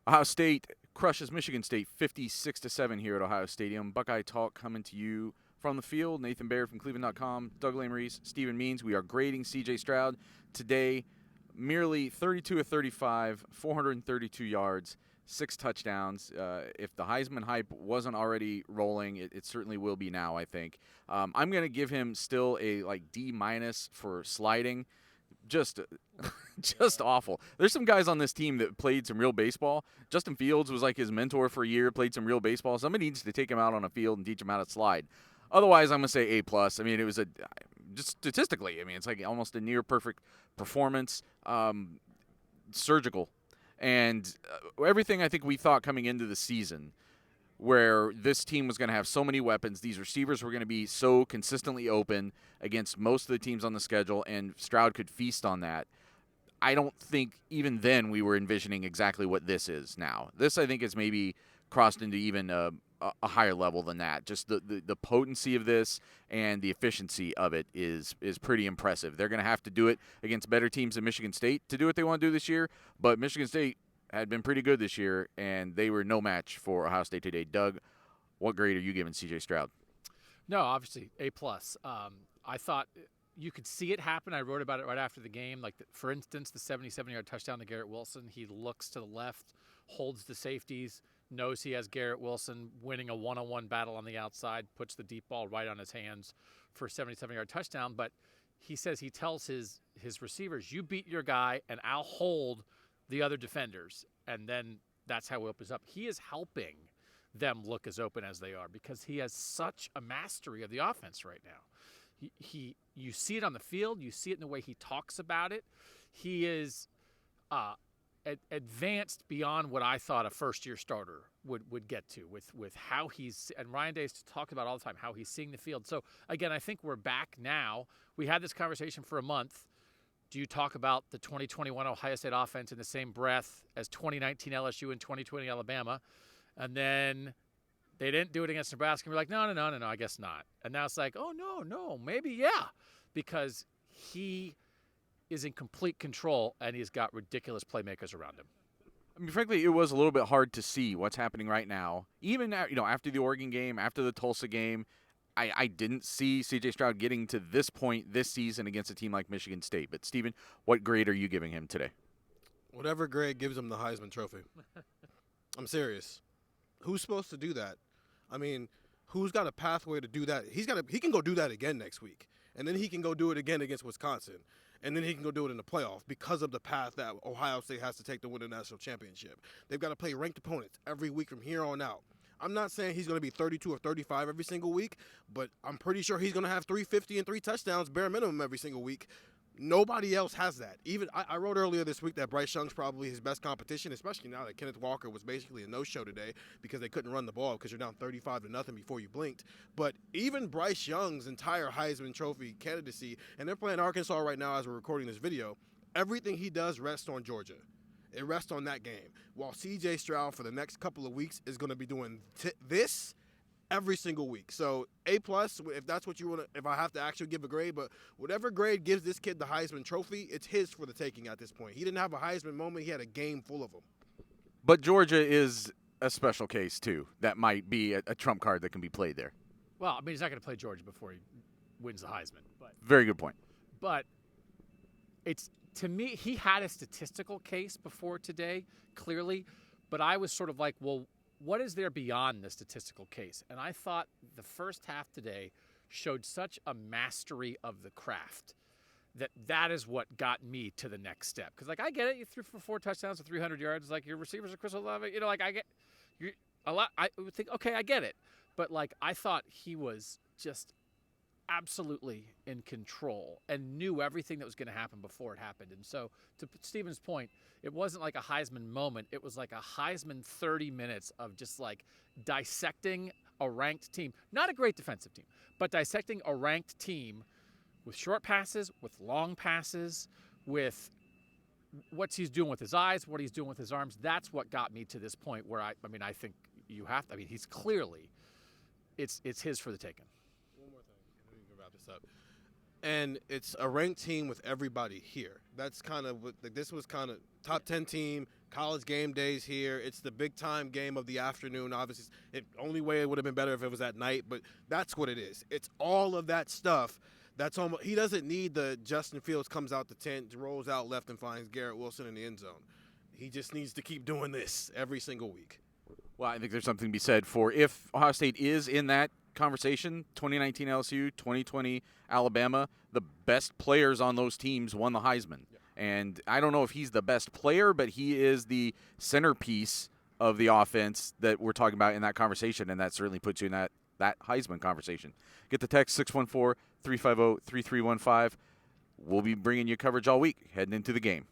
Ohio State crushes Michigan State 56-7 here at Ohio Stadium. Buckeye Talk coming to you from the field. Nathan Baird from cleveland.com, Doug Lesmerises, Stephen Means. We are grading C.J. Stroud today. Merely 32 of 35, 432 yards, 6 touchdowns. If the Heisman hype wasn't already rolling, it certainly will be now, I think. I'm going to give him still a D- for sliding. Just awful. There's some guys on this team that played some real baseball. Justin Fields was like his mentor for a year, played some real baseball. Somebody needs to take him out on a field and teach him how to slide. Otherwise, I'm going to say A+. I mean, it was just statistically, I mean, it's like almost a near perfect performance, surgical. And everything I think we thought coming into the season, where this team was going to have so many weapons, these receivers were going to be so consistently open against most of the teams on the schedule, and Stroud could feast on that. I don't think even then we were envisioning exactly what this is now. This, I think, is maybe crossed into even a higher level than that. Just the potency of this and the efficiency of it is pretty impressive. They're going to have to do it against better teams than Michigan State to do what they want to do this year, but Michigan State had been pretty good this year, and they were no match for Ohio State today. Doug, what grade are you giving C.J. Stroud? No, obviously A+. I thought you could see it happen. I wrote about it right after the game. For instance, the 77-yard touchdown to Garrett Wilson. He looks to the left, holds the safeties, knows he has Garrett Wilson winning a one-on-one battle on the outside, puts the deep ball right on his hands for a 77-yard touchdown. But he says he tells his receivers, you beat your guy, and I'll hold the other defenders, and then that's how he opens up. He is helping them look as open as they are because he has such a mastery of the offense right now. You see it on the field. You see it in the way he talks about it. He is advanced beyond what I thought a first-year starter would get to with how he's – and Ryan Day's talked about all the time, how he's seeing the field. So, again, I think we're back now. We had this conversation for a month. Do you talk about the 2021 Ohio State offense in the same breath as 2019 LSU and 2020 Alabama? And then they didn't do it against Nebraska. And we're like, no, I guess not. And now it's like, oh, no, maybe yeah, because he is in complete control and he's got ridiculous playmakers around him. I mean, frankly, it was a little bit hard to see what's happening right now. Even after the Oregon game, after the Tulsa game, I didn't see C.J. Stroud getting to this point this season against a team like Michigan State. But, Steven, what grade are you giving him today? Whatever grade gives him the Heisman Trophy. I'm serious. Who's supposed to do that? I mean, who's got a pathway to do that? He can go do that again next week. And then he can go do it again against Wisconsin. And then he can go do it in the playoff because of the path that Ohio State has to take to win the national championship. They've got to play ranked opponents every week from here on out. I'm not saying he's going to be 32 or 35 every single week, but I'm pretty sure he's going to have 350 and 3 touchdowns bare minimum every single week. Nobody else has that. Even I wrote earlier this week that Bryce Young's probably his best competition, especially now that Kenneth Walker was basically a no-show today because they couldn't run the ball because you're down 35-0 before you blinked. But even Bryce Young's entire Heisman Trophy candidacy, and they're playing Arkansas right now as we're recording this video, everything he does rests on Georgia. It rests on that game. While C.J. Stroud for the next couple of weeks is going to be doing this every single week. So A+, if that's what you want to, if I have to actually give a grade, but whatever grade gives this kid the Heisman Trophy, it's his for the taking at this point. He didn't have a Heisman moment. He had a game full of them. But Georgia is a special case, too. That might be a trump card that can be played there. Well, I mean, he's not going to play Georgia before he wins the Heisman. But Very good point. But it's, to me, he had a statistical case before today, clearly. But I was sort of like, well, what is there beyond the statistical case? And I thought the first half today showed such a mastery of the craft that is what got me to the next step. Because, I get it. You threw for 4 touchdowns and 300 yards. Your receivers are Chris Olave. I get you a lot. I would think, okay, I get it. But, I thought he was just absolutely in control and knew everything that was going to happen before it happened. And so, to Stephen's point, it wasn't like a Heisman moment. It was like a Heisman 30 minutes of just dissecting a ranked team. Not a great defensive team, but dissecting a ranked team with short passes, with long passes, with what he's doing with his eyes, what he's doing with his arms. That's what got me to this point where I think you have to. I mean, he's clearly, it's his for the taking. One more thing, and we can wrap this up. And it's a ranked team with everybody here. That's kind of what this was kind of top 10 team. College game days here. It's the big time game of the afternoon. Obviously, only way it would have been better if it was at night, but that's what it is. It's all of that stuff. That's almost. He doesn't need the Justin Fields comes out the tent, rolls out left, and finds Garrett Wilson in the end zone. He just needs to keep doing this every single week. Well, I think there's something to be said for if Ohio State is in that conversation, 2019 LSU, 2020 Alabama, the best players on those teams won the Heisman. Yeah. And I don't know if he's the best player, but he is the centerpiece of the offense that we're talking about in that conversation, and that certainly puts you in that Heisman conversation. Get the text 614-350-3315. We'll be bringing you coverage all week heading into the game.